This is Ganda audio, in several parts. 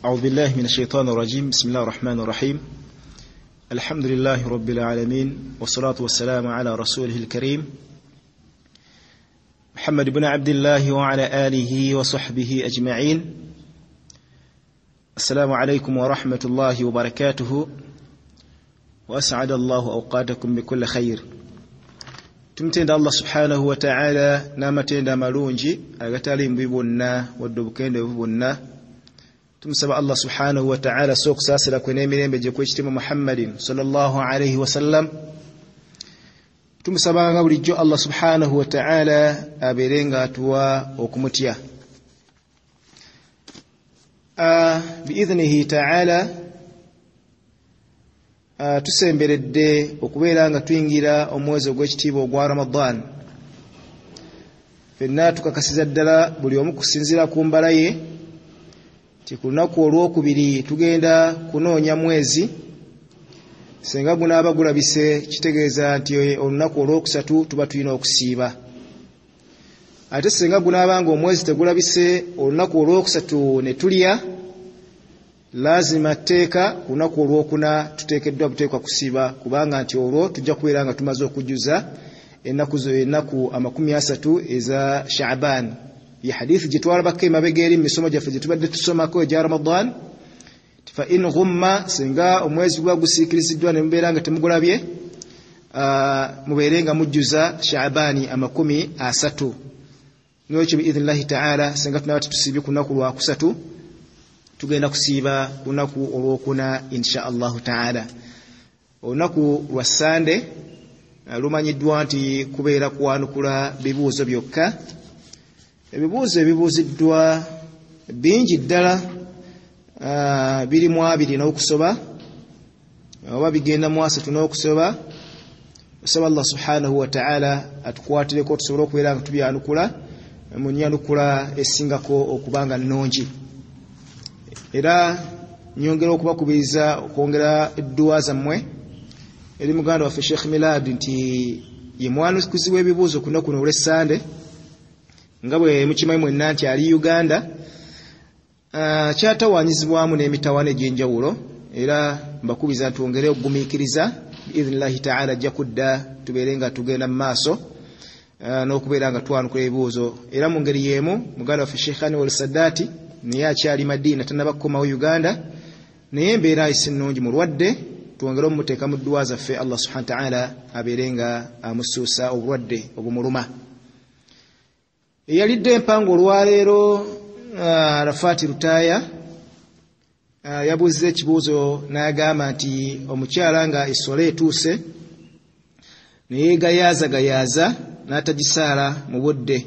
أعوذ بالله من الشيطان الرجيم. بسم الله الرحمن الرحيم. الحمد لله رب العالمين، والصلاة والسلام على رسوله الكريم محمد بن عبد الله وعلى آله وصحبه أجمعين. السلام عليكم ورحمة الله وبركاته، وأسعد الله أوقاتكم بكل خير. تمتند الله سبحانه وتعالى نامتند مالونجي أغتالي مبيبونا ودبكين بيبونا. تمسبع الله سبحانه وتعالى سوق ساسلا كونيمين بجيكوشتم محمد صلى الله عليه وسلم. تمسبع غوريجو الله سبحانه وتعالى أبيرينغا توا وكمتيا بإذنه تعالى tusemberedde okubeera nga tuyingira omwezi ogw'ekitiibwa ogwa Ramadan. Fenna tukakasiza ddala buli omu kusinziira ku mbala ye ti ku lunaku olwokubiri tugenda kunoonya mwezi. Senga gunaaba gulabise kitegeeza nti olunaku olwokusatu tuba tulina okusiiba. Ate senga gunaaba nga omwezi tegulabise olunaku olwokusatu ne tulya, lazima tteeka ku lunaku olwokuna tuteekeddwa buteekwa kusiiba, kubanga nti olwo tujja kubeera nga tumaze okujjuza ennaku 30 eza Sha'ban. Ya hadithi gye twalabako emabega eri mu misomo gyaffe gye tubadde tusomako egya Ramadan, fa in ghumma, singa omwezi guba gusiikiriziddwa ne mubeera nga temugulabye, mubeere nga mujjuza Sha'ban 30. N'ekyo biidhnillahi ta'ala singa tunaba tetusiibye ku lunaku lwakusatu, tugenda kusiiba ku lunaku olwokuna insha Allahu ta'ala. Olunaku lwa Sande lumanyiddwa nti kubeera kwanukula bibuuzo byokka. Ebibuuzo ebibuuziddwa bingi ddala, birimu 2 n'okusoba oba bigenda mu 3 n'okusoba. Osaba Allah subhanahu wa ta'ala atukwatireko tusobole okubeera nga tubyanukula mu nnyanukula essingako okubanga nnungi. Era nyongera okubakubiriza okwongera edduwa zammwe eri muganda waffe Sheikh Milad nti ye mwanukuzi w'ebibuuzo ku lunaku olw'Essande, nga bwe mukimanyi mwenna nti ali Uganda. Kyatawanyizibwamu n'emitawaana egy'enjawulo, era mbakubiza twongere okugumiikiriza. Biidhnillahi ta'ala ajja kudda tubeere nga tugenda mu maaso n'okubeera nga twanukula ebibuuzo. Era mu ngeri y'emu muganda waffe Sheikh Anwar Saddati naye akyali Madina tannaba kukomawo Uganda, naye embeera ayise nnungi mulwadde. Twongere omuteeka mu dduwa zaffe Allah subhanahu wa ta'ala abeere nga amusuusa obulwadde obumuluma. Eyalidde empango olwaleero Arafati Rutaya yabuuziza ekibuuzo n'agamba nti omukyala nga essola etuuse neyeegayaaza n'atagisaala mu budde,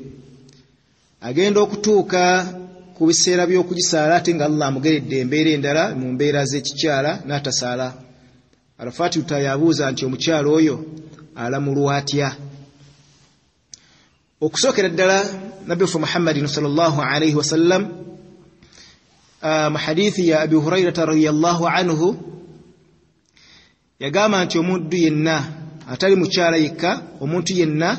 agenda okutuuka ku biseera by'okugisaala ate nga Allah amugeredde embeera endala mu mbeera z'ekikyala n'atasaala. Arafati Rutaya abuuza nti omukyala oyo alamulwa atya? Okusookera ddala Nabbi waffe Muhammadin sallallahu alayhi wa sallam mu hadithi ya Abi Hurairata radiyallahu anhu yagamba nti omuntu yenna, atali mukyala yekka, omuntu yenna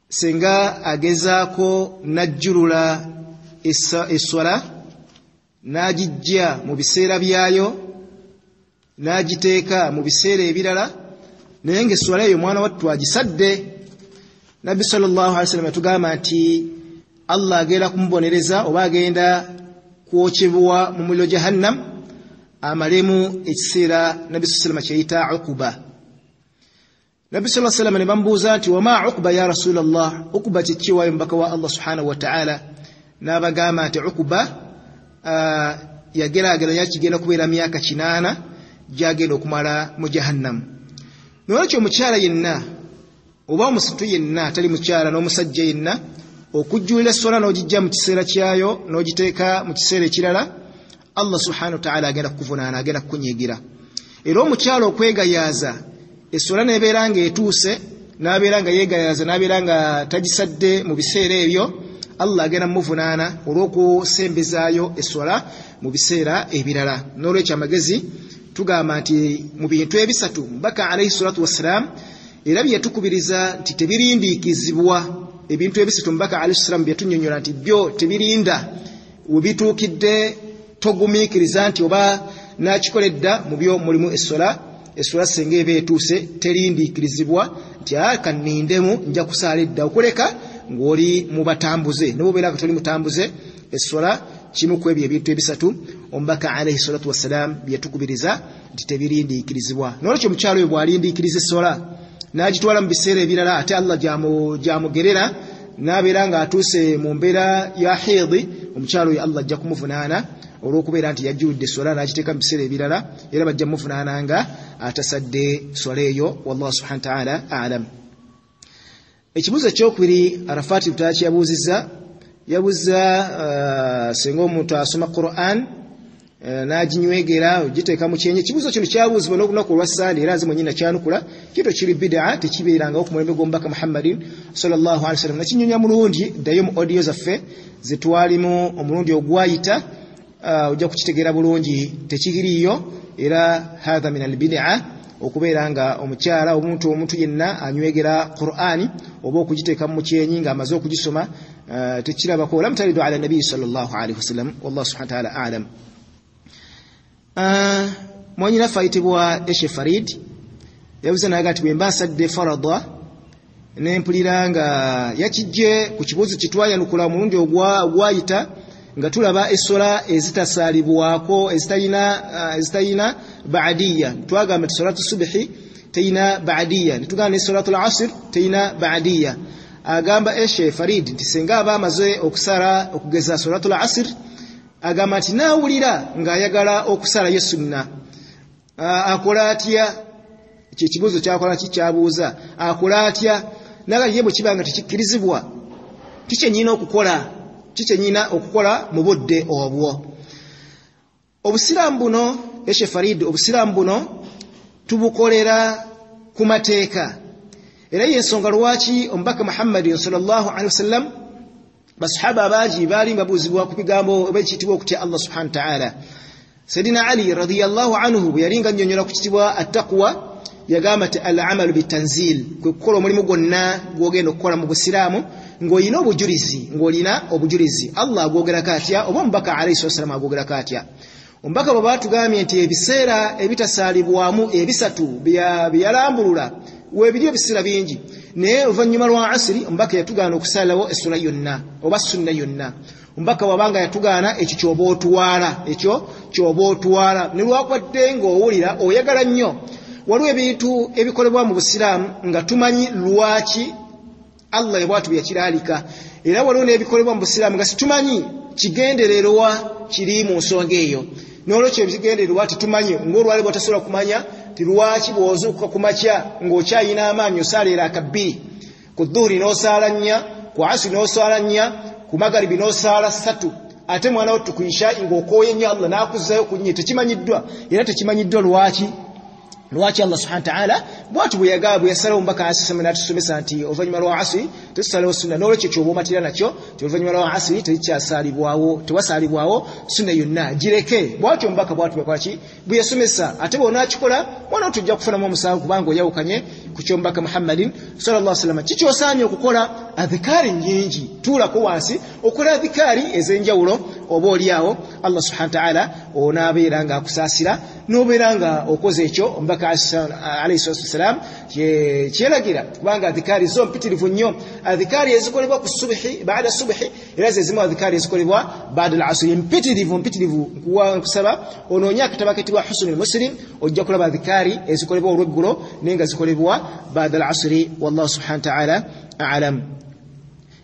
senga agezaako najjulula essola n'agijja mu biseera byayo n'agiteeka mu biseera ebirala, naye ng'essola eyo mwana wattu agisadde, Nabbi sallallahu alaihi wasallam atugamba nti Allah agenda kumubonereza oba agenda kwokyebwa mu muliro jahannam amalemu ekiseera Nabbi sallallahu alaihi wasallam kyeyita Uquba. Nabbi sallallahu alaihi wasallam ne bamubuuza nti wama Uquba ya Rasulallah, Uquba kiki wa mbaka wa Allah subhanahu wa ta'ala? N'abagamba nti Uquba yageraageranya kigenda kubeera myaka 8 gyagenda okumala mu jahannam. Nolwekyo omukyala yenna oba omusitu yenna atali mukyala n'omusajja yenna okujjulira essola n'ogijja mu kiseera kyayo n'ogiteeka mu kiseera ekirala, Allah subhanahu wa ta'ala agenda kukuvunaana, agenda kukunyiigira. Era omukyala okwegayaaza essola n'ebeera nga etuuse, n'abeera nga yeegayaaza, n'abeera nga tagisadde mu biseera ebyo, Allah agenda muvunaana olw'okusembezaayo essola mu biseera ebirala. N'olwekyo amagezi tugamba nti mu bintu ebisatu Mbaka alayhi salatu wassalam era byetukubiriza nti tebirindiikizibwa ebintu ebisatu Mbaka alayhi salam byetunnyonnyola nti byo tebirinda webituukidde togumiikiriza nti oba nakikoledda mu byo mulimu essola senga eba etuuse terindiikirizibwa nti kanindemu nja kusaala edda okuleka ng'oli mu batambuze ne bw'obeera nga toli mutambuze essola kimu ku ebyo ebintu ebisatu omubaka alayhi salatu wassalaam byetukubiriza nti tebirindiikirizibwa. N'olwekyo omukyalo oyo bw'alindiikiriza essola n'agitwala mu biseera ebirala ate Allah gyamugerera n'abeera ng'atuuse mu mbeera ya hiidi, omukyalo oyo Allah ajja kumuvunaana olw'okubeera nti yajjuludde essola n'agiteeka mu biseera ebirala, era bajja mumuvunaana nga atasadde essola eyo. Wallahu subhanahu wa ta'ala a'lam. Ekibuuzo ekyokubiri Arafati Lutaaki yabuuza senga omuntu asoma Qur'an n'aginywegera ogiteeka mu kyenyi. Ekibuuzo kino kyabuuzibwa n'olunaku olwa Sande era nze mwennyini nakyanukula. Kito kiri bid'a tekibeerangawo ku mulembe gw'omubaka Muhammadin sallallahu alaihi wasallam. Nakinyonya mulungi ddayo mu audio zaffe ze twalimu omulundi ogwayita, ojja kukitegeera bulungi tekiriiyo. Era hadha min albid'a okubeera nga omukyala omuntu yenna anywegera Qur'ani oba okugiteeka mu kyenyi ng'amaze okugisoma tekirabako. Lam talidu ala nabi sallallahu alaihi wasallam. Wallahu subhanahu wa ta'ala a'lam. Mwanyina fayitibwa Eshe Farid yabuze naga ati bwe mba nsadde farada nempulira nga yakijje ku kibuuzo kitwayanukula omulundi ogwayita nga tulaba essola ezitasaalibwako ezitalina ba'diyya. Twagamba nti salatu subhi teyina ba'diyya, netugamba ne salatu al-asr teyina ba'diyya. Agamba Eshe Farid nti senga aba amaze okusala okugeza salatu al-asr, agamba nti naawulira ng'ayagala okusalayo sunna, akola atya? Ekibuuzo kyakola kikyabuuza akola atya? Naga ye bwe kiba nga tekikkirizibwa kikyenyina okukola mu budde obwo. Obusiraamu buno Eshe Farid, obusiraamu buno tubukolera ku mateeka, era y'ensonga lwaki omubaka Muhammadin sallallahu alaihi wasallam basahaba abangi baali babuuzibwa ku bigambo ebekiyitibwa okutya Allah subhanahu wa ta'ala. Sayyidina Ali radiyallahu anhu bwe yalinga nnyonnyola ku kitibwa attaqwa yagamba nti al-amalu bitanzil, kwe kukola omulimu gwonna gw'ogenda okukola mu busiraamu ng'olina obujulizi. Allah agwogerako atya oba omubaka alayhi wasallam agwogerako atya? Omubaka bwe batugambye nti ebiseera ebitasaalibwamu ebisatu byalambulula weebiri ebiseera bingi, naye oluvannyuma lwa asiri omubaka yatugaana okusaalawo essula yonna oba sunna yonna. Omubaka wabanga yatugaana ekyo ky'oba otwala ne lwakwadde ng'owulira oyagala nnyo. Waliwo ebintu ebikolebwa mu busiraamu nga tumanyi lwaki Allah bw'atu byakiraalika, era waliwo n'ebikolebwa mu busiraamu nga situmanyi kigendererwa kiri mu nsonga eyo. N'olwekyo ebigendererwa tetumanyi, ng'olwali bw'otasobola kumanya ti lwaki bw'ozuukuka ku makya ng'okyayina amaanyi osaaleera akabbiri, ku dhuhuri n'osaala nnya, ku asiri n'osaala nnya, ku magaribi n'osaala ssatu, ate mwana wo tukuyisha ng'okooye nnyo Allah n'akuzzayo ku nnya. Tekimanyiddwa, era tekimanyiddwa lwaki Allah subhanahu wa ta'ala bw'atu bwe yasalawo omubaka asisama n'atusomesa nti oluvannyuma lwa asiri tusalawo sunna. N'olwekyo ky'oba omatira nakyo ti oluvannyuma lwa asiri tewasaalibwawo sunna yonna, gireke. Bw'atyo omubaka bw'atu bwe yasomesa, ate bw'onaakikola wano tujja kufunamu omusango kubanga oyawukanye ku ky'omubaka Muhammadin sallallahu alaihi wasallam. Kikyosaanye okukola adhikaari nnyingi, tuulako wansi okola adhikaari ez'enjawulo, oba oliawo Allah subhanahu wa ta'ala onaabeera ng'akusaasira n'obeera nga okoze ekyo omubaka alayhi wasallam kyeragira, kubanga adhikaari zo mpitirivu nnyo. Adhikaari ezikolebwa ku subhi baada subhi era ze zimu adhikaari ezikolebwa baada al-asri mpitirivu. Nkusaba onoonye akatabo ketibwa Husnul Muslim, ojja kulaba adhikaari ezikolebwa olweggulo naye nga zikolebwa baada al-asri. Wallahu subhanahu wa ta'ala a'lam.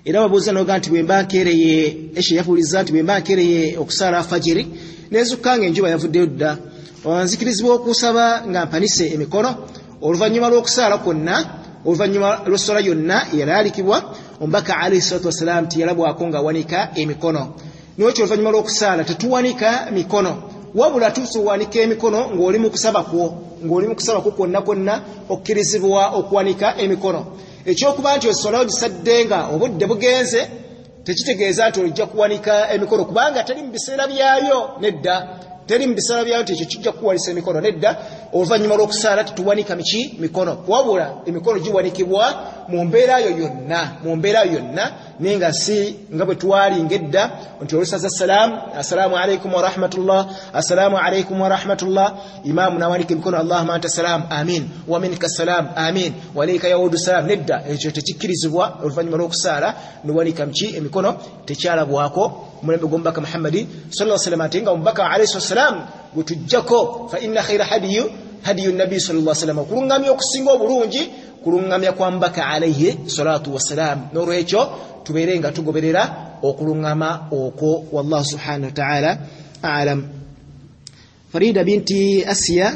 Era babuuza noga nti bwe mba nkereye, Eshe yabuuliza nti bwe mba nkereye okusala fajiri nezukka ng'enjuba yavuddeyo dda, nzikirizibwa okusaba nga mpanise emikono. Oluvannyuma lw'okusaala kwonna, oluvannyuma lw'essola yonna eyalaalikibwa, omubaka alayhi salatu wassalaam tiyalabwako ng'awanika emikono. N'ekyo oluvannyuma lw'okusaala tetuwanika mikono, wabula tuwanika emikono ng'oli mu kusaba kwo kwonna okkirizibwa okuwanika emikono. Ekyokuba nti essola ogisadde nga obudde bugenze tekitegeeza nti ojja kuwanika emikono kubanga teri mu biseera byayo, nedda. teri mbisala bya nti kijja kuwalisa emikono nedda oluvannyuma lw'okusaala tetuwanika mikono wabula emikono giwanikibwa mu mbeera yo yonna nenga si nga bwe twali ngedda nti olusaza assalamu alaikum wa rahmatullah assalamu alaikum wa rahmatullah imamu nawanika emikono allahumma anta salam amin wa minka salam amin wa alayka yaudu salam nedda ekyo tekikkirizibwa oluvannyuma lw'okusaala niwanika emikono tekyalabwako mulembe gw'omubaka Muhammadi sallallahu alaihi wasallam atenga omubaka alayhi wasallam gutujjako fa inna khayra hadiyu nabi sallallahu alaihi wasallam kulungamya okusinga obulungi kulungamya kwa mbaka alayhi salatu wassalam n'olwekyo tubeerenga tugoberera okulungama okwo wallahu subhanahu wa ta'ala a'lam. Farida binti Asiya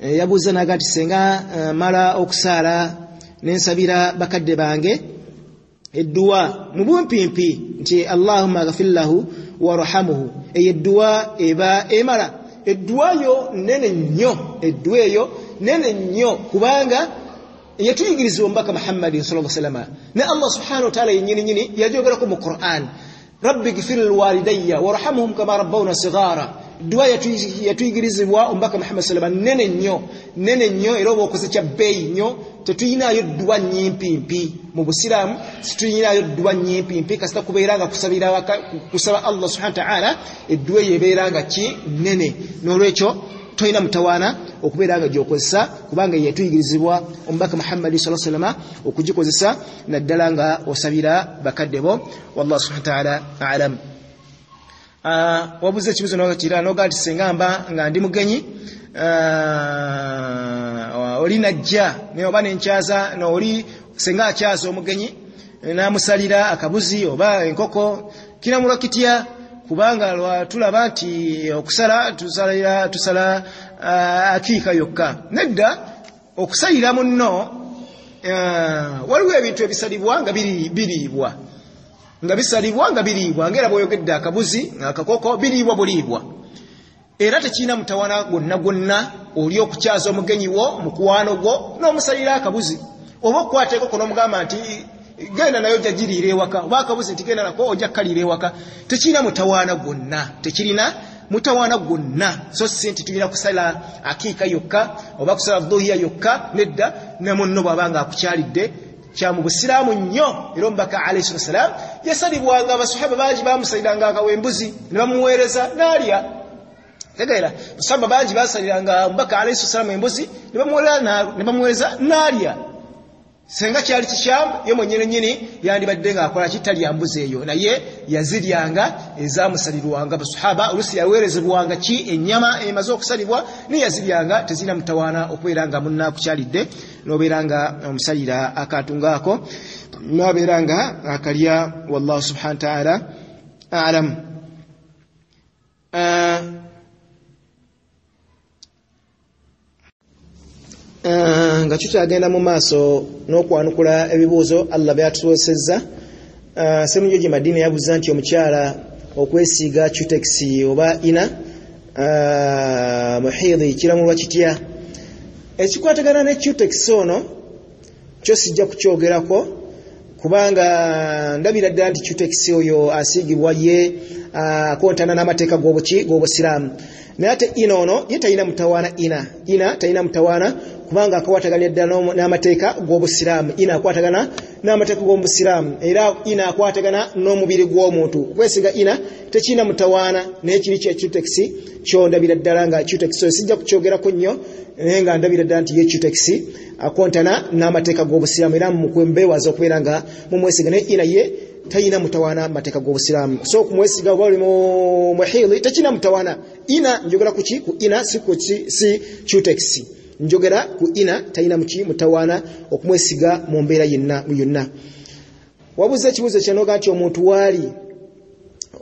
yabuuza nagati senga mala okusaala nensabira bakadde bange edduwa mu bumpimpi nti Allahumma ghfir lahu warhamhu edduwa eba emala edduwa yo nene nnyo kubanga yatuyigirizibwa omubaka Muhammad sallallahu alaihi wasallam ne Allah subhanahu wa ta'ala yennyini yajogerako mu Qur'an rabbi ghfir liwalidayya warhamhum kama rabbawna sighara dua yatuyigirizibwa omubaka Muhammad sallallahu alaihi wasallam nene nnyo era obaokoze kya bbeeyi nnyo tetuyinayo dua nyimpimpi mu Busiraamu situyinayo dua nyimpimpi kasita kubeeranga kusaba Allah subhanahu wa ta'ala edduwa yebeeranga kinene n'olwekyo toyina mutawaana okubeeranga gyokozesa kubanga yetuyigirizibwa omubaka Muhammad sallallahu alaihi wasallam okugikozesa naddala nga osabira bakadde bo wallahu subhanahu wa ta'ala a'lam. Wabuze ekibuzo n'okakira n'ogati sengamba nga ndi mugenyi oli najja ne oba nenkyaza n'oli senga akyaza omugenyi n'amusalira akabuzi oba enkoko kinamulwa kitya kubanga tulaba nti okusala tusala akiika yokka nedda okusalira munno waliwo ebintu ebisalibwa nga biriibwa ngera bw'oyogedde akabuzi akakoko biriibwa buliibwa era tekina mutawana gonna oli okukyaza omugenyi wo mukwano gwo n'omusalira akabuzi oba okukwata ekoko n'omugamba nti genda nayo ojja giriira ewaka oba akabuzi nti genda nako ojja kaliira ewaka tekirina mutawaana gwonna so si nti tulina kusala akiika yokka oba kusala dhuhiya yokka nedda ne munno bw'abanga akukyalidde kya mu Busiraamu nnyo era omubaka alayhi wasallam yasalibwanga abasahaba bangi bamusaliranga akawembuzi ne bamuweereza n'alya tegeera basahaba bangi basaliranga omubaka alayhi wasallam embuzi ne bamuweereza n'alya senga kyali kikyamu ye mwennyini yandibadde ng'akola kitalya mbuzi eyo naye yaziryanga ezaamusalirwanga basahaba olusi yaweerezebwanga ennyama emaze okusalibwa ne yaziryanga tezina mutawaana okubeera nga munna akukyalidde n'obeera nga omusalira akantu ako n'abeera nga akalya wallahu subhanahu wa ta'ala a'lam. Nga tutagenda mu maaso n'okwanukula ebibuuzo Allah byatusobozesezza Ssemujjoji Madina yabuuza nti omukyala okwesiiga cutex oba ina muhidhi kiramulwa kitya ekikwatagana ne cutex ono kyo sijja kukyogerako kubanga ndabira ddala nti cutex oyo asiigibwa ye akontana n'amateeka g'Obusiraamu naye ate ina ono ye talina mutawaana ina talina mutawaana kubanga akwatagana ddala n'amateeka g'Obusiraamu ina akwatagana n'amateeka g'Obusiraamu era ina akwatagana n'omubiri gw'omuntu kwesiga ina tekina mutawaana naye kiri kye cutex kyo ndabira ddala nga cutex oyo sijja kukyogerako nnyo naye nga ndabira ddala nti ye cutex akontana n'amateeka g'Obusiraamu era mukwembeewaza okubeera nga mumwesiga naye ina ye tayina mutawaana mateeka g'Obusiraamu so kumwesiga oba oli muhili tekina mutawaana ina njogera ku ina si cutex njogera ku ina tayina mutawaana okumwesiga mu mbeera yonna. Wabuze ekibuuzo kyanoga nti omuntu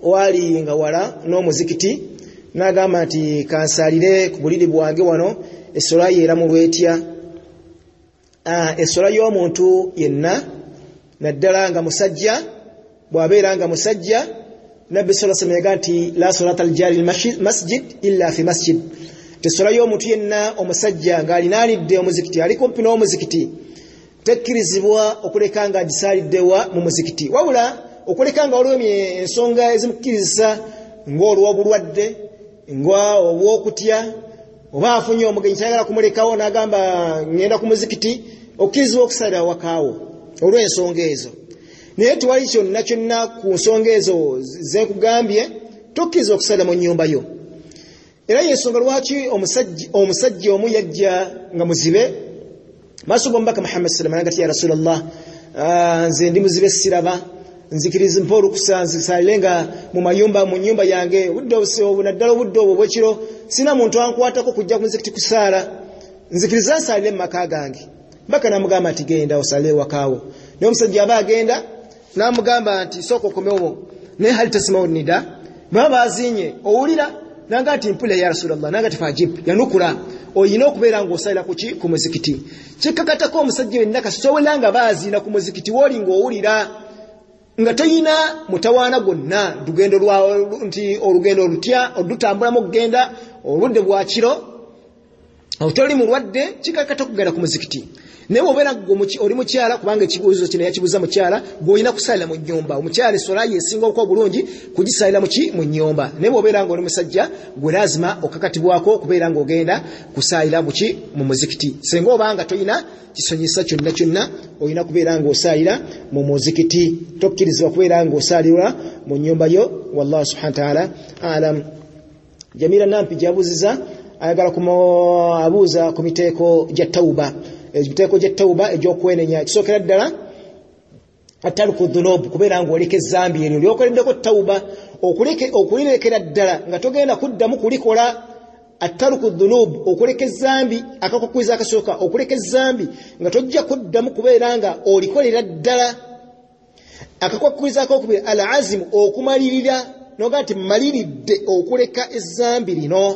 waali nga wala n'omuzikiti n'agamba nti kansalire ku buliri bwange wano essola yeera mu lwetya essola y'omuntu yenna naddala nga musajja bw'abeera nga musajja Nabbi sallallahu alaihi wasallam nti la salata al-jari masjid illa fi masjid tesola y'omuntu yenna omusajja ng'alinaanidde omuzikiti ali kumpi n'omuzikiti tekkirizibwa okuleka nga agisaliddewa mu muzikiti wabula okuleka nga waliwo ensonga ezimukkirizisa ng'olw'obulwadde ngwa obwokutya oba afunye omugenyi kyagala kumulekawo n'agamba ngenda ku muzikiti okkirizibwa okusalira wakaawo olw'ensonga ezo. Naye tewali kyonna ku nsonga ezo zenkugambye tokkiriza okusalira mu nnyumba yo. Era y'ensonga lwaki omusajja omu yajja nga muzibe maaso g'omubaka Muhammad sallallahu alaihi wasallam ya Rasulullah, nze ndi muzibe siraba, nzikiriza mpa olukusa nzisalire nga mu nnyumba yange naddala obudde obwo bwekiro sina muntu ankwatako kujja ku muzikiti kusaala, nzikiriza nsalire mu maka gange. Mbaka namugamba nti genda osalire wakaawo. Naye omusajja aba agenda namugamba nti sooka okomewo, naye hali tasimawo nida baba bazinye owulira nanga ati mpule ya Rasulullah, nanga ati fajib yanukula oyina okubeera ng'osalira ku muzikiti. Kikkakatako omusajja wenna kasitowera nga baazina ku muzikiti woli ng'owulira nga toyina mutawaana gonna lugendo nti olugendo olutya olutambulamu okugenda oludde bwa kiro otoli mulwadde, kikkakatako kugenda ku muzikiti. Naye obeera oli mukyala, kubanga ekibuuzo kino yakibuuza mukyala, gw'olina kusalira mu nnyumba. Omukyala essola yesinga okuba bulungi kugisalira mu nnyumba. Naye bw'obeera ng'oli musajja gwe lazima okakatibwako okubeera ng'ogenda kusalira mu muzikiti. Senga obanga toyina kisonyesa kyonna olina kubeera ng'osalira mu muzikiti, tokkirizibwa kubeera ng'osalira mu nnyumba yo. Wallahu subhanahu wa ta'ala alam. Jamila Nampi gyabuuziza ayagala abuuza ku miteeko gya tawuba. Ebiteeko gya tawuba egy'okwenenya ekisookera ddala ataluku dhunubu, kubeera ng'oleka ezzambi eryo lyokoleddeko tawuba okulirekera ddala nga togenda kuddamu kulikola. Ataluku dhunubu, okuleka ezzambi akakukkiriza akasooka, okuleka ezzambi nga tojja kuddamu kubeera nga olikolera ddala. Akakukkiriza akokubiri al azimu, okumalirira noga nti mmaliridde okuleka ezzambi lino,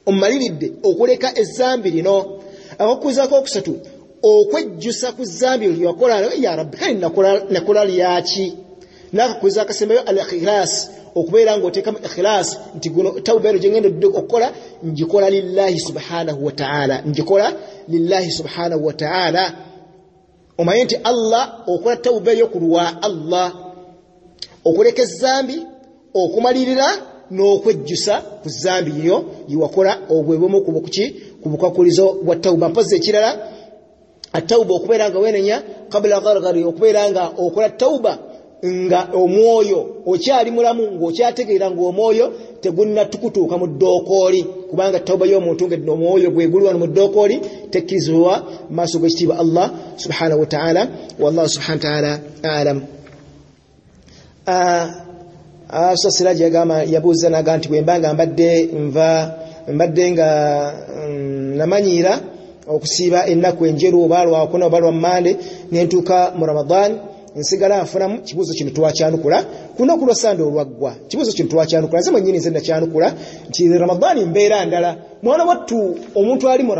ommaliridde okuleka ezzambi lino. Akakukkiriza kokusatu okwejjusa ku zambi lyakola, ya rabbi kale nakola lyaki. N'akakukkiriza akasembayo al ikhlas, okubeera ng'oteekamu ikhlas nti guno tawuba eno gye ngenda okukola ngikola lillahi subhanahu wa ta'ala, ngikola lillahi subhanahu wa ta'ala. Omanye nti Allah okola tawuba eyo ku lwa Allah, okuleka ezzambi, okumalirira n'okwejjusa ku zambi eyo yiwakola obwebumu ku bukwakulizo bwa tawuba. Mpozi ekirala atawuba okubeera nga wenenya kabla gharghari, okubeera nga okola tawuba nga omwoyo okyali mulamu, ng'okyategeera ng'omwoyo tegunna tukutuuka mu ddookooli, kubanga tawuba y'omuntu nga omwoyo gwe guli wano mu ddookooli tekkirizibwa maaso g'ekitiibwa Allah subhanahu wa ta'ala. Wallahu subhanahu wa ta'ala alam. Siraji yabuuza naga nti bwe mbanga mbadde nga namanyiira okusiiba ennaku enjeru oba lwakuna oba lwammande nentuuka mu Ramadan nsigala nfunamu. Kibuuzo kino twakyanukula kunaku lwa Sande olwaggwa. Kibuuzo kino twakyanukula, nze mwennyini nze nakyanukula nti Ramadan mbeera ndala. Mwana wattu omuntu ali mu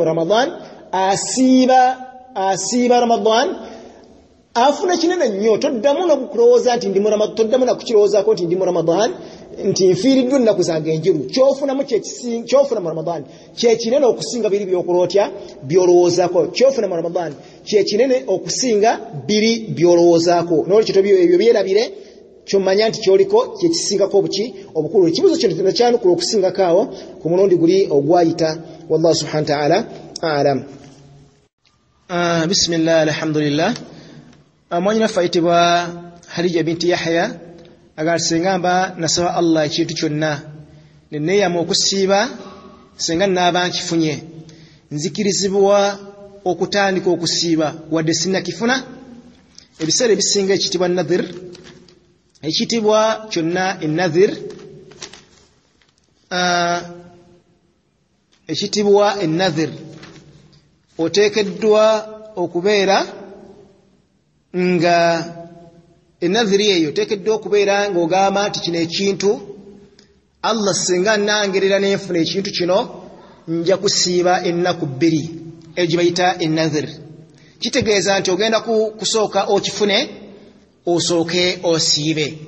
Ramadan asiiba Ramadan afuna kinene nnyo. Toddamu n'okulowooza nti ndi mu Ramadan, toddamu n'okukirowoozaako nti ndi mu Ramadan, nti nfiiriddwa ennaku zange enjeru. Kyofuna mu Ramadan kyekinene okusinga biri by'okulootya by'olowoozaako. Kyofuna mu Ramadan kyekinene okusinga biri by'olowoozaako. N'olwekyo ebyo byerabire kyomanya nti kyoliko kyekisingako obukulu. Ekibuuzo kino nakyanukula okusingako awo ku mulundi guli ogwayita. Wallahu subhanahu wa ta'ala alam. Bismillah, alhamdulillah. Mwanyina fayitibwa Hadija binti Yahya agala sengamba nasaba Allah ekintu kyonna neneyama okusiiba senga naaba nkifunye, nzikirizibwa okutandika okusiiba wadde sinnakifuna. Ebiseera ebisinga ekitibwa nadhir, ekitibwa kyonna enadhir, ekitibwa enadhir oteekeddwa okubeera nga enadhiri eyo oteekeddwa okubeera ng'ogamba nti kino ekintu Allah singa nangerera nenfuna ekintu kino nja kusiiba ennaku 2 egyo bayita enadhir. Kitegeeza nti ogenda kusooka okifune osooke osiibe.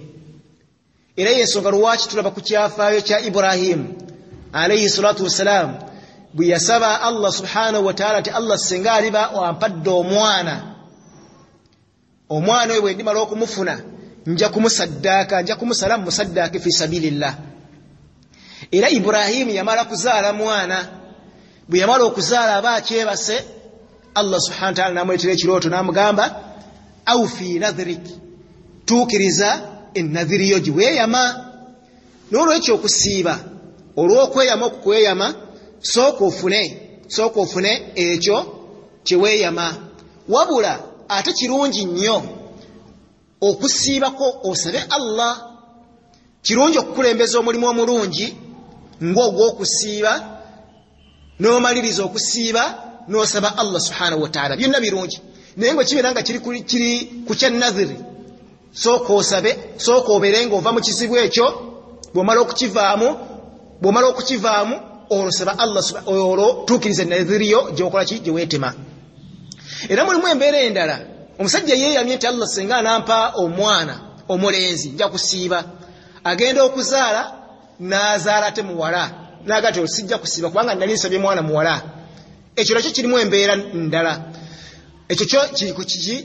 Era y'ensonga lwaki tulaba ku kyafaayo kya Ibrahim alayhi salatu wassalam bwe yasaba Allah subhanahu wa ta'ala ti Allah singa aliba wampadde omwana oyo bwe ndimala okumufuna nja kumusala musaddaaka fi sabilillah. era Ibrahim yamala kuzaala mwana bwe yamala okuzaala abakyebase Allah subhanahu wa ta'ala namwetera ekirooto namugamba awfi nadhrik tuukiriza ennadhiri yo giweeyama n'olwekyo okusiiba olw'okweyama okukweyama sooka ofune ekyo kyeweeyama wabula ate kirungi nnyo okusiibako osabe Allah kirungi okukulembeza omulimu omulungi ng'ogw'okusiiba n'omaliriza okusiiba n'osaba Allah subhanahu wa ta'ala byonna birungi naye nga kibeera nga kiri ku kya nadhiri sooka osabe sooka obeere ng'ova mu kizibu ekyo bw'omala okukivaamu olosaba Allah olwo tuukiriza ennadhiri yo gy'okola ki gyeweetema era mulimu embeera endala omusajja yeeyamye nti Allah senga anampa omwana omulenzi nja kusiiba agenda okuzaala n'azaala ate muwala n'agati osijja kusiiba kubanga nali nsabye mwana muwala ekyo nakyo kirimu embeera ndala ekyo kyo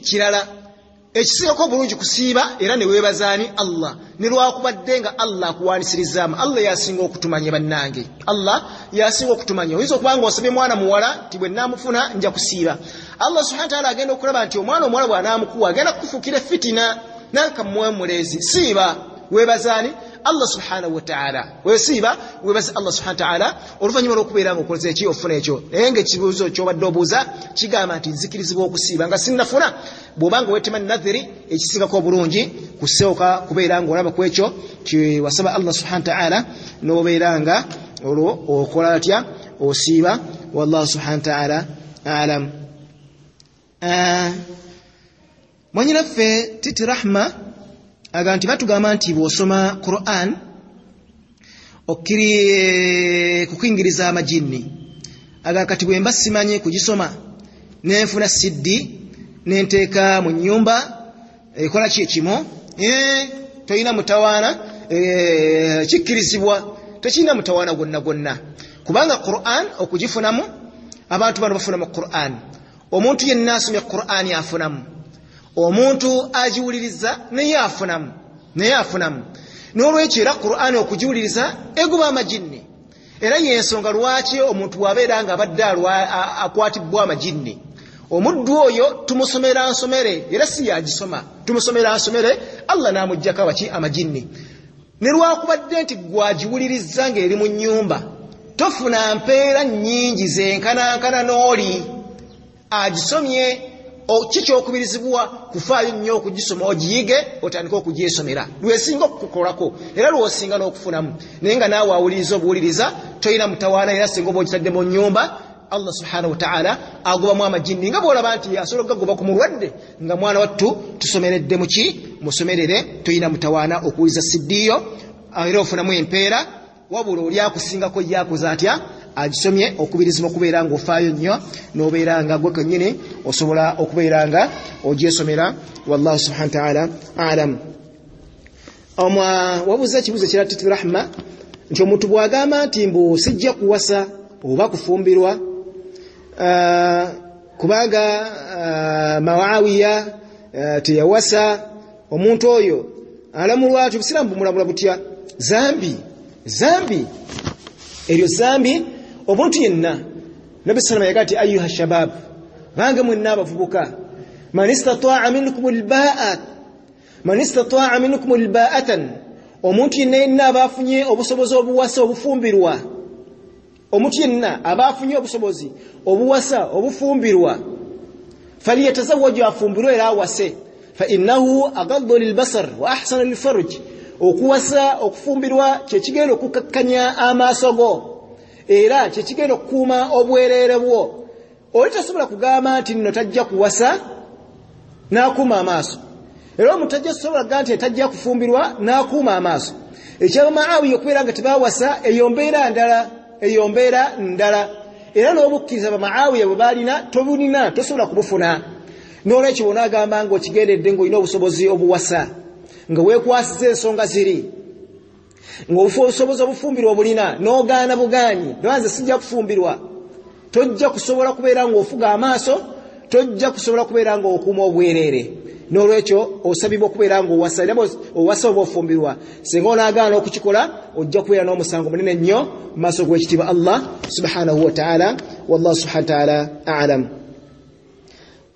kirala ekisigako obulungi kusiiba era ne weebazaani Allah ne lwakubadde nga Allah akuwaanisirizaamu Allah yasinga okutumanya bannange Allah yasinga okutumanya oyinza okuba nga osabye mwana muwala nti bwe naamufuna nja kusiiba Allah subhanahu wa ta'ala agenda okulaba nti omwana omuwala bw'anaamukuwa agenda kukufuukira fitina nankamuwe mulezi siiba weebazaani Allah subhanahu wa ta'ala weesiiba weebaza Allah subhanahu wa ta'ala oluvannyuma lw'okubeera nga okoze eki ofuna ekyo naye nga ekibuuzo ky'obadde obuuza kigamba nti nzikirizibwa okusiiba nga sinnafuna bw'obanga weetema nadhiri ekisigako obulungi kusooka kubeera nga olaba ku ekyo kiwasaba Allah subhanahu wa ta'ala n'obeera nga olwo okola atya osiiba wallahu subhanahu wa ta'ala alam. Mwanyinaffe Titi Rahma aga nti batugamba nti bw'osoma Quran okiri kukingiriza amajinni aga kati bwe mba simanyi kugisoma nenfuna siddi nenteeka mu nnyumba ekola ki ekimo toyina mutawaana kikkirizibwa tekirina mutawaana gwonna kubanga Quran okugifunamu abantu bano bafunamu Quran omuntu yenna asomye Quran yafunamu omuntu agiwuliriza naye afunamu n'olwekyo era Quran okugiwuliriza egoba amajinni era yensonga lwaki omuntu wabeera nga abadde akwatibwa amajinni omuddu oyo tumusomera nsomere era si yagisoma tumusomera nsomere Allah n'amuggyako abaki amajinni ne lwakubadde nti gwagiwuliriza ng'eri mu nnyumba tofuna mpeera nnyingi zenkanankana n'oli agisomye kikyokubirizibwa kufaayo nnyo okugisoma ogiyige otandika okugyesomera lwesinga okukolako era lwosinga n'okufunamu naye nga naawe awuliriza obuwuliriza toyina mutawaana era singa oba ogitadde mu nnyumba Allah subhanahu wa ta'ala agobamu amajinni nga bw'olaba nti asobola okugagoba ku mulwadde nga mwana wattu tusomeredde muki musomerere toyina mutawaana okuwuliza siddiyo era ofunamu empeera wabula oli akusingako yakoza atya agisomye okubirizibwa okubeera nga ofaayo nnyo n'obeera nga gwe kennyini osobola okubeera nga ogyesomera wallahu subhanahu wa ta'ala alam. Wabuuza ekibuuzo kira Titi Rahma nti omuntu bw'agamba nti mbu sijja kuwasa oba kufumbirwa kubanga Muawiya teyawasa omuntu oyo alamulwa atyo obusiraamu bumulamula butya zambi eryo zambi omuntu yenna Nabi sallallahu alayhi wa sallam ayuha shabab bange mwenna abavubuka man istata'a minkum alba'atan omuntu yenna abafunye obusobozi obuwasa obufumbirwa omuntu yenna abafunye obusobozi obuwasa obufumbirwa faliyatazawwaju afumbirwe era awase fa innahu aghaddu lilbasar wa ahsanu lilfarj okuwasa okufumbirwa kyekigenda okukakkanya amaaso go era kyekigenda okukuuma obwereere bwo oli tasobola kugamba nti nno tajja kuwasa n'akuuma amaaso era omuntu tajja kusobola kugamba nti tajja kufumbirwa n'akuuma amaaso ekyaba Muawiya okubeera nga tebawasa eyo mbeera ndala era n'obukkiriza ba Muawiya bwe balina tobulina tosobola kubufuna n'olwekyo bonaagamba nga okigendedde ng'olina obusobozi obuwasa nga weekwasiza ensonga ziri ng'obusobozi obufumbirwa obulina n'ogaana bugaanyi nze sijja kufumbirwa tojja kusobola kubeera ng'ofuga amaaso tojja kusobola kubeera ng'okuuma obwereere n'olwekyo osabibwa okubeera nga owasa oba ofumbirwa. Singa onaagaana okukikola ojja kubeera n'omusango munene nnyo mu maaso g'ekitiibwa Allah subhanahu wa ta'ala. Wallahu subhanahu wa ta'ala a'lam.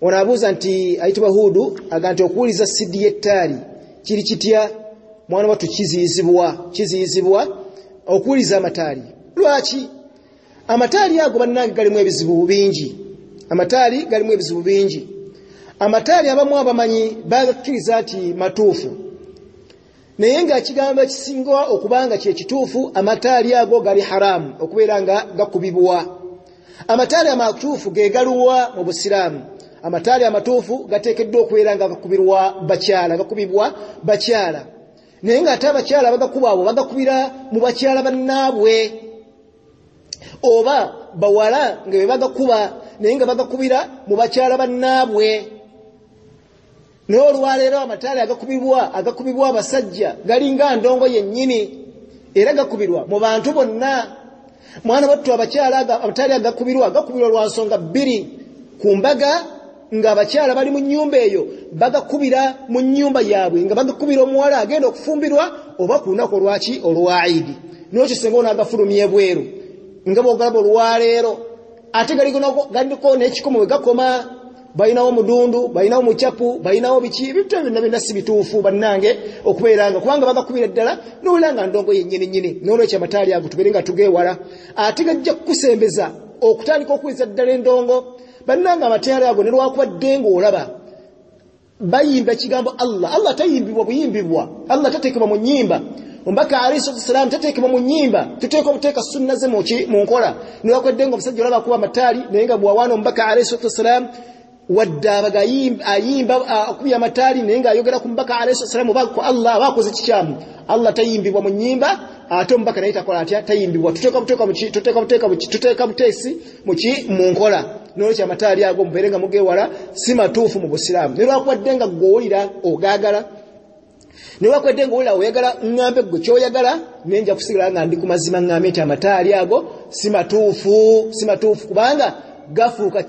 Ono abuuza nti ayitibwa Hudu aga nti okuwuliza sidi y'ettaali kiri kitya? Mwana wattu kiziyizibwa okuwuliza amataali. Lwaki? Amataali ago bannange galimu ebizibu bingi. Amataali abamu abamanyi bagakkiriza nti matuufu, naye nga ekigambo ekisinga okubanga kye kituufu, amataali ago gali haramu okubeera nga gakubibwa. Amataali amatuufu ge galuwa mu Busiraamu. Amataali amatuufu gateekeddwa okubeera nga gakubibwa bakyala, naye nga ate abakyala bagakuba abo bagakubira mu bakyala bannaabwe, oba bawala nga be bagakuba naye nga bagakubira mu bakyala bannaabwe. Naye olwaleero amataali agakubibwa abasajja galinga ndongo yennyini, era gakubirwa mu bantu bonna. Mwana wattu amataali agakubirwa lwa nsonga bbiri. Ku mbaga nga abakyala bali mu nnyumba eyo bagakubira mu nnyumba yaabwe, nga bagakubira omuwala agenda okufumbirwa, oba ku lunaku olwa Eid. N'ekyo singa onaagafulumya ebweru nga bw'ogalaba olwaleero, ate galiko n'ekikomo we gakoma, balinawo mudundu, balinawo mucapu, balinawo biki, ebintu ebyo byonna si bituufu bannange okubeera nga, kubanga bagakubira ddala n'olwira nga ndongo yennyini. N'olwekyo amataali ago tubeere nga tugeewala. Ate gajja kukusembeza okutandika okuwuliza ddala endongo. Bannange amataali ago ne lwakubadde ng'olaba bayimba ekigambo Allah tayimbibwa buyimbibwa, Allah tateekebwa mu nnyimba. Omubaka alayhi salaam tateekebwa mu nnyimba, tuteeka obuteeka sunna ze mu nkola. Ne lwakubadde ng'omusajja olaba akuba amataali naye nga bw'awaana omubaka alayhi salaam wadde abaga ayimba akubya amataali naye ng'ayogera ku mubaka alayhi salaam oba ku Allah aba akoze kikyamu. Allah tayimbibwa mu nnyimba, ate omubaka naye takola atya? Tayimbibwa. Tuteeka buteesi mu nkola. N'olwekyo amataali ago mubeere nga mugeewala, si matuufu mu Busiraamu. Ne lwakubadde nga gw'owulira ogaagala, ne lwakubadde ng'owulira oyagala ŋŋambe gwe ky'oyagala, naye nja kusigala nga ndi ku mazima ŋŋambe nti amataali ago si matuufu kubanga gafuuka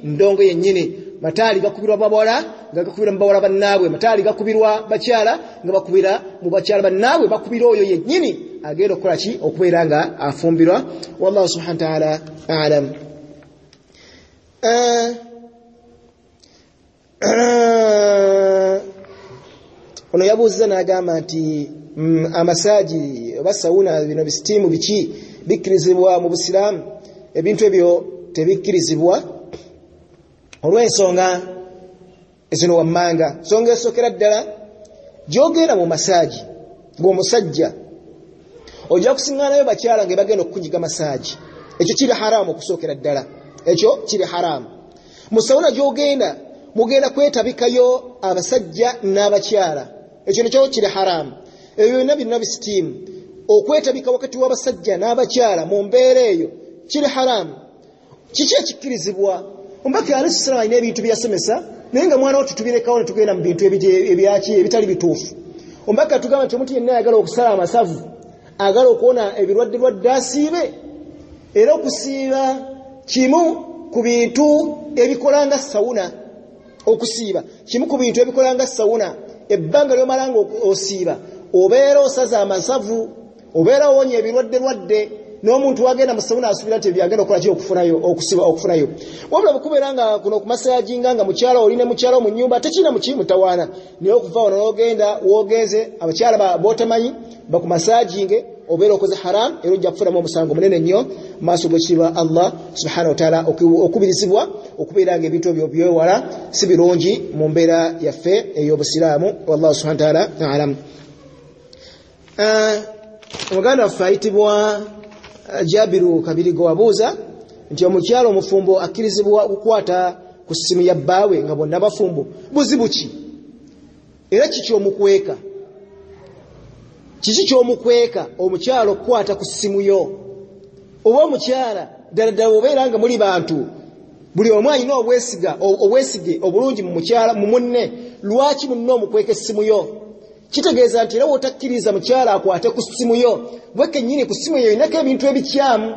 ndongo yennyini. Mataali gakubirwa bawala nga gakubira mu bawala bannaabwe, mataali gakubirwa bakyala nga bakubira mu bakyala bannaabwe, bakubira oyo yennyini agenda okukola okubeera nga afumbirwa. Wallahu subhanahu wa ta'ala a'lam. Ono yabuuziza n'agamba nti amasaji oba sawuna bino bisitiimu biki bikkirizibwa mu Busiraamu? Ebintu ebyo tebikkirizibwa olw'ensonga ezino wammanga. Nsonga esookera ddala, gy'ogenda mu masaji ng'omusajja ojja kusiŋŋaanayo bakyala nga bagenda okukunyiga masaji, ekyo kiri haramu okusookera ddala, ekyo kiri haramu. Mu sawuna gy'ogenda mugenda kwetabikayo abasajja n'abakyala, ekyo nakyo kiri haramu. Ebyo byonna birina bisitiimu. Okwetabika wakati w'abasajja n'abakyala mu mbeera eyo kiri haramu. Kiki ekikkirizibwa? Omubaka alayhi salaam alina ebintu byasomesa, naye nga mwana wattu tubirekawo ne tugenda mu bintu ebitali bituufu. Omubaka tugamba nti omuntu yenna ayagala okusala amasavu, agala okuwona ebirwadde asiibe. Era okusiiba kimu ku bintu ebikolanga sawuna. Okusiiba kimu ku bintu ebikolanga sawuna. Ebbanga ly'omala nga osiiba obeera osaza amasavu, obeera owonya ebirwadde, n'omuntu wagenda mu sawuna asuubira nti byagenda okufunayo. Wabula bukubeera nga kuno okumasajinga nga mukyala oli ne mukyala mu nnyumba tekina mutawaana, naye okuva wano n'ogenda wogenze abakyala bootamanyi bakumasajinge, obeera okoze haramu, era ojja kufunamu omusango munene nnyo maaso g'ekitiibwa Allah subhanahu wa ta'ala. Okubirizibwa okubeera nga ebintu ebyo byewala si birungi mu mbeera yaffe ey'Obusiraamu. Wallahu subhanahu wa ta'ala a'lam. Omuganda waffe ayitibwa Jabiru Kabirigo abuuza nti omukyala omufumbo akkirizibwa okukwata ku ssimu ya bbaawe nga bonna bafumbo, buzibu ki? Era kiki omukweka? Kiki ky'omukweka omukyala okukwata ku ssimu yo? Oba omukyala ddala obeera nga muli bantu, buli omu alina obwesige obulungi mu mukyala mu munne, lwaki munne omukweka essimu yo? Kitegeeza nti era wotakkiriza mukyala akwate ku ssimu yo, bwe kennyini ku ssimu yo inako ebintu ebikyamu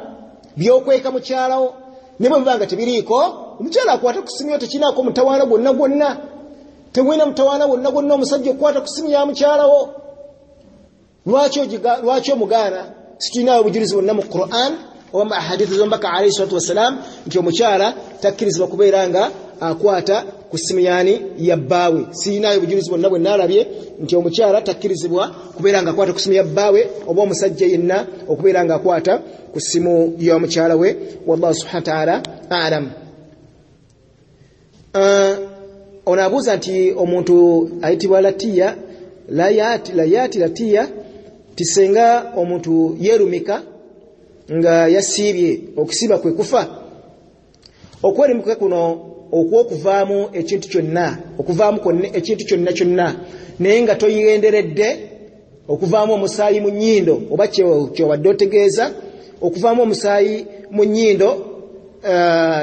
by'okweka mukyalawo, ne bwe biba nga tebiriiko, omukyala akwate ku ssimu yo tekinaako mutawaana gwonna. tewina mtawana wonna gonna omusajja okwata ku simu ya mukyalawo lwaki omugana situinayo obujulizi bwonna mu Qur'an oba mu ahadithu z'omubaka alayhi salatu wassalam nti omukyala takkirizibwa kubeera nga akwata ku simu yani ya bbaawe. Sirinayo obujulizi bwonna bwe naalabye nti omukyala takkirizibwa kubeera nga akwata ku simu ya bbaawe oba omusajja yenna okubeera nga akwata ku simu ya mukyala we. Wallahu subhanahu wa ta'ala a'lam. Ono abuuza nti omuntu ayitibwa latiya layati latiya tisenga omuntu yerumika nga yasiibye okusiba kwe kufa. Okwerimika kuno okwokuvaamu ekintu kyonna okuvaamu ekintu kyonna naye nga toyenderedde okuvaamu omusaayi mu nnyindo oba kyobadde otegeeza okuvaamu omusaayi mu nnyindo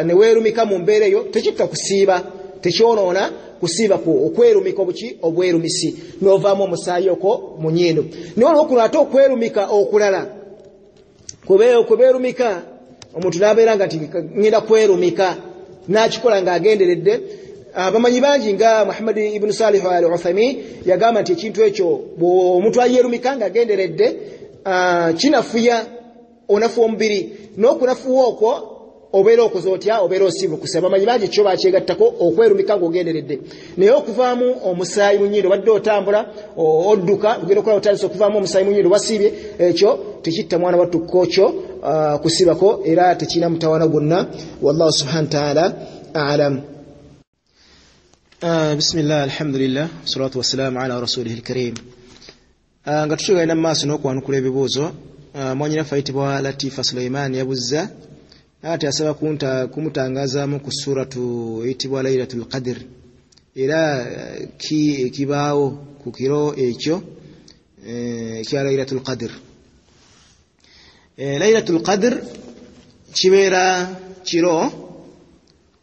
ne weerumika mu mbeera eyo tekitta kusiiba tekyonoona kusiiba okwerumika obwerumisi n'ovaamu omusaayi okwo mu nnyindo. Naye olwokuno ate okwerumika okulala kubeerumika omuntu n'abeera nga ngenda kwerumika n'akikola ng'agenderedde. Abamanyi bangi nga Muhammad ibn Salih al-Uthaymin yagamba nti ekintu ekyo omuntu ayerumika ng'agenderedde kinafuya onafuwa omubiri n'okunafuwa okwo obeera okoze otya obeera osiibukuse. Abamanyi bangi kyo bakyegattako okwerumika ng'ogenderedde. Naye okuvaamu omusaayi mu nnyindo obadde otambula odduka ogenda okola otandise okuvaamu omusaayi mu nnyindo wasiibye ekyo tekitta mwana wattu kkokyo kusibako era tekina mutawana gwonna. Wallahu subhanahu wa ta'ala a'lam. Bismillah alhamdulillah salatu wassalamu ala rasulihil karim. Nga tukyogenda mu maaso n'okwanukula ebibuuzo mwanyina fayitibwa Latifa Sulaiman yabuzza ate asaba kumutangazaamu ku suratu eyitibwa Laylatul Qadr era kibaawo ku kiro ekyo kya Laylatul Qadr. Laylatul Qadr kibeera kiro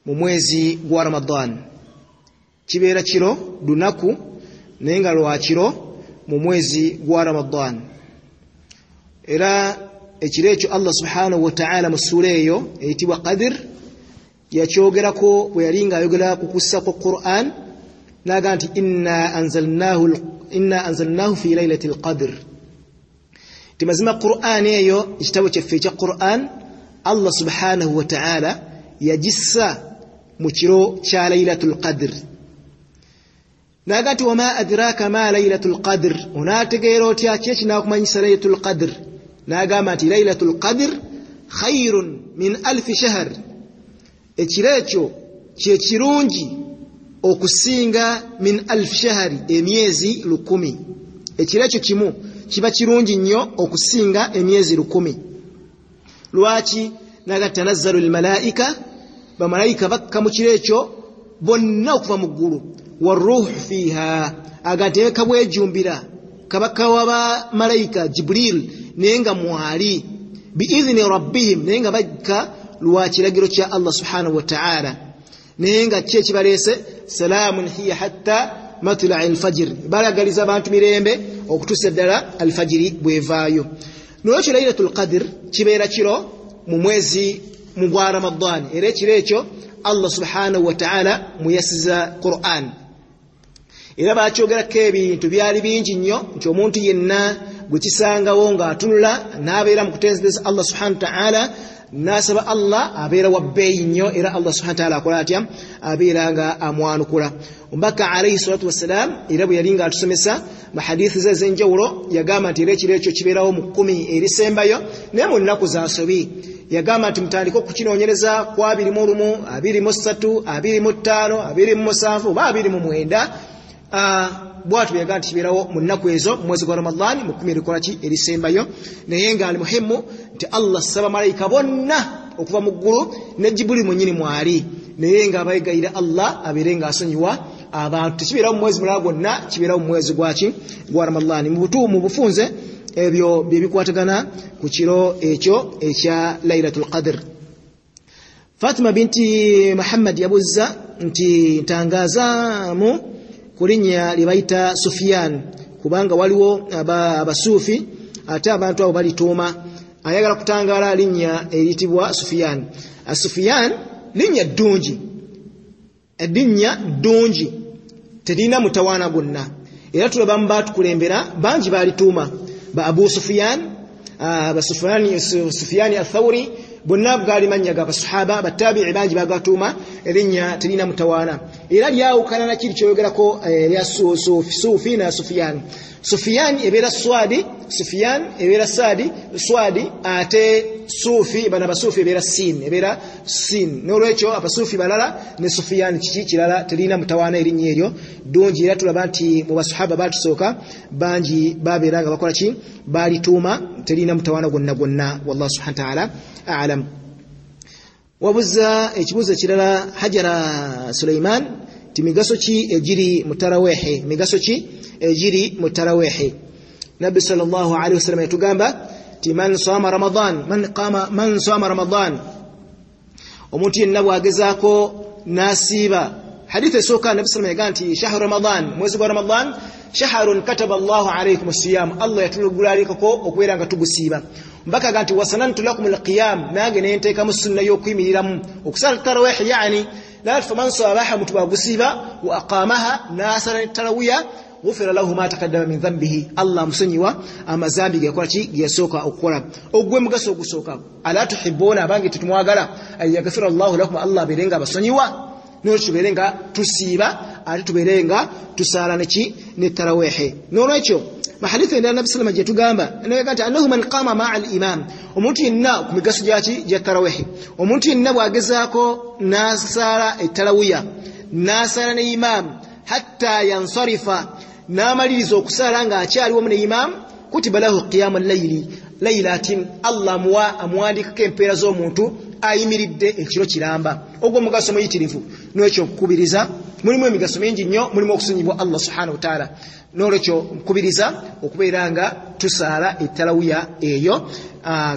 mu mwezi gwa Ramadan, kibeera kiro lunaku naye nga lwa kiro mu mwezi gwa Ramadan. Era ekiro ekyo Allah subhanahu wa ta'ala mu sura eyo eyitibwa Qadr yakyogerako bwe yali ng'ayogera ku kussa kwa Qur'an n'agamba nti inna anzalnahu fi laylatil qadr. Timazima Qur'an eyo ekitabo kyaffe ekya Qur'an Allah subhanahu wa ta'ala yagissa mu kiro kya Laylatul Qadr. N'agamba nti wama adraka ma Laylatul Qadr, onaategeera otya ki ekinaakumanyisa Laylatul Qadr? N'agamba nti Laylatul Qadr khayrun min alfi shahr, ekiro ekyo kye kirungi okusinga min alfi shahri, emyezi 1,000. Ekiro ekyo kimu kiba kirungi nnyo okusinga emyezi 1,000. Lwaki? Naga tanazzalu almalaika, bamalayika bakka mu kiro ekyo bonna okuva mu ggulu, waruhu fiha, agateka bwejumbira kabaka wa malayika Jibril nenga mwali biizni rabbihim, nenga bajja lwa kiragiro kya Allah subhanahu wa ta'ala, nenga kye kibalese salamun hiya hatta matla'il fajr, balagaliza abantu mirembe okutusa ddala alfajiri bwevaayo. N'ekyo Laylatul Qadr kibeera kiro mu mwezi mu gwa Ramadan, era ekiro ekyo Allah subhanahu wa ta'ala muyasiza Qur'an. Era bakyogerako ebintu byali bingi nnyo nti omuntu yenna gwe kisangawo ng'atunula n'abeera mu kutendereza Allah subhanahu wa ta'ala n'asaba Allah abeera wa bbeeyi nnyo, era Allah subhanahu wa ta'ala akola atya? Abeera nga amwanukula. Omubaka alayhi salatu wassalam era bwe yali ng'atusomesa mu hadithi ze ez'enjawulo yagamba nti era ekiro ekyo kibeerawo mu 10 erisembayo, naye mu nnaku za sobi yagamba nti mutandika okukinoonyereza ku 21, 23, 25, 27 oba 29. Bwatu byagamba nti kibeerawo mu nnaku ezo mu mwezi gwa Ramadhan mu 10 erikola ki? Erisembayo. Naye nga ali muhimu nti Allah saba malayika bonna okuva mu ggulu ne Jibril mwennyini mwali, naye nga abayegayira Allah abeere ng'asonyiwa abantu. Tekibeerawo mu mwezi mulala gwonna, kibeerawo mu mwezi gwaki? Gwa Ramadhan. Mu bufunze ebyo bye bikwatagana ku kiro ekyo ekya Laylatul Qadr. Fatima binti Muhammad yabuzza nti ntangazaamu kulinnya libayita Sufyan, kubanga waliwo abasuufi ate abantu abo balituuma, ayagala kutangaala linnya eritibwa Sufyan. Sufyan linnya ddungi, eddinya ddungi terina mutawaana gonna era tulaba mbatukulembera bangi balituuma ba Abu Sufyan ba Sufyan al-Thawri bonna bgali manyaga basahaba batabi'i bangi bagatuma erinnya terina mutawaana era lyawukana na kiri kyoyogerako ya Sufi na Sufyan ebera Swadi Sufyan ebera Sadi Swadi ate Sufi bana basufi ebera Sin nolwecho abasufi balala ne Sufyan kiki kirala terina mutawaana erinnya eryo dungi era tulaba nti mu basahaba batusooka bangi baberanga bakola ki balituma terina mutawaana gonna wallahu subhanahu wa ta'ala a'lam. Wabuza ekibuzo kirala Hajara Sulaiman timigaso ki ejiri mutarawehe migaso ki ejiri mutarawehe Nabi sallallahu alaihi wasallam yatugamba ti man sama Ramadan omuntu yenna bwagezako nasiba hadith esoka Nabi sallallahu alaihi wasallam shahru Ramadan mwezi wa Ramadan shahrun kataba Allahu alaykum as-siyam Allah yatulugularikako okweranga tugusiba mpaka ganti wasanantu lakum al-qiyam nange nenteka musunna yokuyimiriramu okusala tarawih yani la faman sabaha mutubagusiba wa aqamaha nasara tarawiya ghufira lahu ma taqaddama min dhanbihi Allah musanyiwa amazambi gekola ki gesoka okukola ogwe mugaso ogusoka ala tuhibbuna abange tutumwagala ayaghfira Allahu lakum Allah berenga basonyiwa no tuberenga tusiba ali tuberenga tusala neki ne tarawih nolwecho mahalitho enda Nabi sallallahu alayhi wasallam jetugamba nagati annahu man qama ma'a al-imam omuntu yenna kumigaso gyaki gya tarawih omuntu yenna bwagezako nasala etarawiya nasala ne imam hatta yansarifa namalirizo okusala nga akyaliwo mu imam kutiba lahu qiyamul layli laylatin Allah amwandika kempeera z'omuntu ayimiridde ekiro kiramba ogwo mugaso muyitirivu n'ekyo kubiriza mulimu emigaso mingi nnyo mulimu okusunyibwa Allah subhanahu wa ta'ala n'olwekyo kubiriza okubeeranga tusaala etarawiya eyo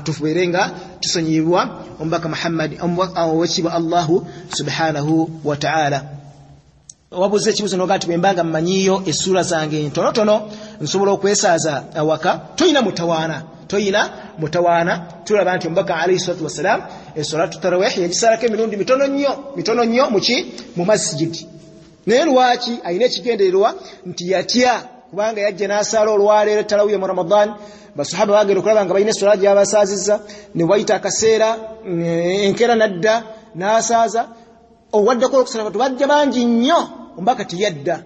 tufubeerenga tusonyibwa omubaka Muhammad owekibwa Allahu subhanahu wa ta'ala. Wabuze ekibuzo n'ogati bwembanga mmanyiyo essula zange ntonotono nsobola okwesaaza awaka toyina mutawaana tulaba nti omubaka alayhi salatu wassalam essalatu tarawih yagisalako emirundi mitono nnyo mu masjid naye lwaki ayina ekigendererwa nti yatya kubanga yajja n'asala olwaleero tarawih mu Ramadan basahaba bagenda okulaba nga balina essala gy'abasaazizza ne wayita akaseera enkera nadda n'asaaza owaddako okusala batu bajja bangi nnyo omubaka tiyadda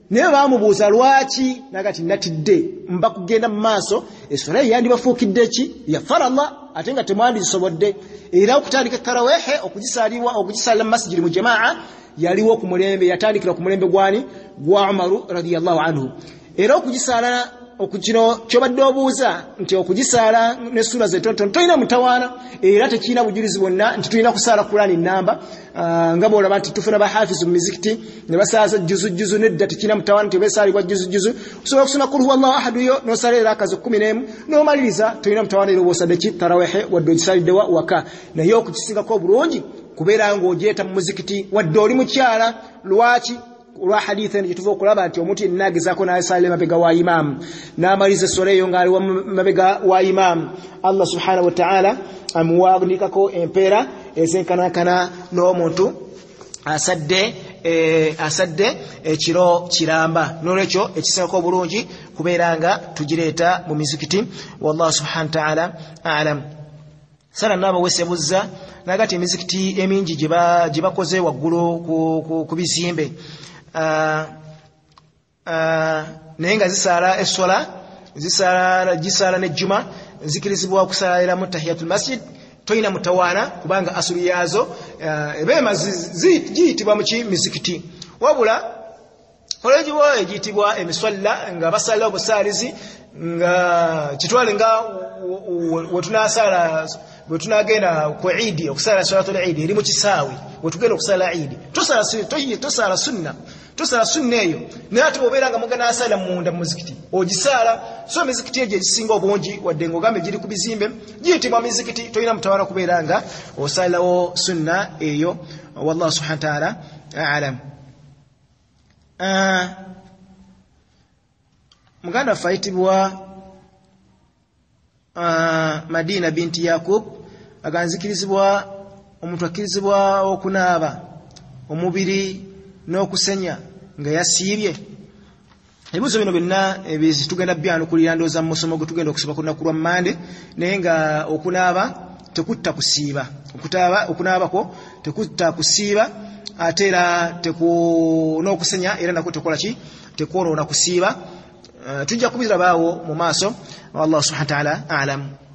naye baamubuuza lwaki nagati natidde mba kugenda mu maaso essala yandibafuukidde ki ya farala ate nga temwandisobodde era okutandika tarawehe okugisalira mu masjidi mu jamaa yaliwo ku mulembe yatandikira ku mulembe gwani gwa Umaru radiyallahu anhu era okugisala okukino kyobadde obuuza nti okugisala ne sura zetotono toyina mutawaana era tekina bujulizi bonna nti tulina kusala Qur'ani namba nga bolaba nti tufuna bahafizu mu mizikiti ne basaaza juzu nedda tekina mutawaana tebesalibwa juzu kusobola kusoma kul huwallahu ahad yo no salera akazo 11 no maliriza toyina mutawaana ero bosade ki tarawehe wadde gisalide waka naye okukisigako bulungi kubeera ngo ojeta mu muzikiti wadde oli mukyala lwaki olwa haditha nituva okulaba nti omuntu yenagezako n'asalira mabega wa imam n'amaliza soleyo ng'ali mabega wa imam Allah subhanahu wa ta'ala amuwanikako empeera ezenkanakana n'omuntu asadde ekiro kiramba n'olwekyo ekisako obulungi kubeeranga tugireeta mu mizikiti wallahu subhanahu wa ta'ala a'lam. Sala nabo wesebuza nagati emizikiti emingi gibakoze waggulu ku bizimbe naye nga zisala essola gisala nejjuma zikirizibwa okusalira mu tahiyatul masjid toyina mutawaana kubanga asuli yazo ebema giyitibwa mu mizikiti wabula olwegiwa egiyitibwa emiswalla nga basalira obusalizi nga kitwale nga wetunagenda ku Eid okusala salatul Eid eri mu kisaawe wetugenda okusala Eid tosala sunna eyo naye ate obeera nga mugana asala munda mu muzikiti ogisala so mizikiti egyo egisinga obungi wadde ng'ogambe giri ku bizimbe giyitibwa mizikiti toyina mutawaana kubeera nga osalirawo sunna eyo wallahu subhanahu wa ta'ala a'lam. Muganda faitibwa Madina binti Yakub aganzikirizibwa omuntu akirizibwa okunaaba omubiri n'okusenya nga yasiibye ebibuzo bino byonna tugenda byanukulira ndooza mu musomo gwe tugenda okusoma ku lunaku lwa Mande naye nga okunaaba tekutta kusiiba okunaabako tekutta kusiiba ate era n'okusenya era nako tekola ki tekwonoona kusiiba tujja kubirabaawo mu maaso. Allah subhanahu wa ta'ala a'lam.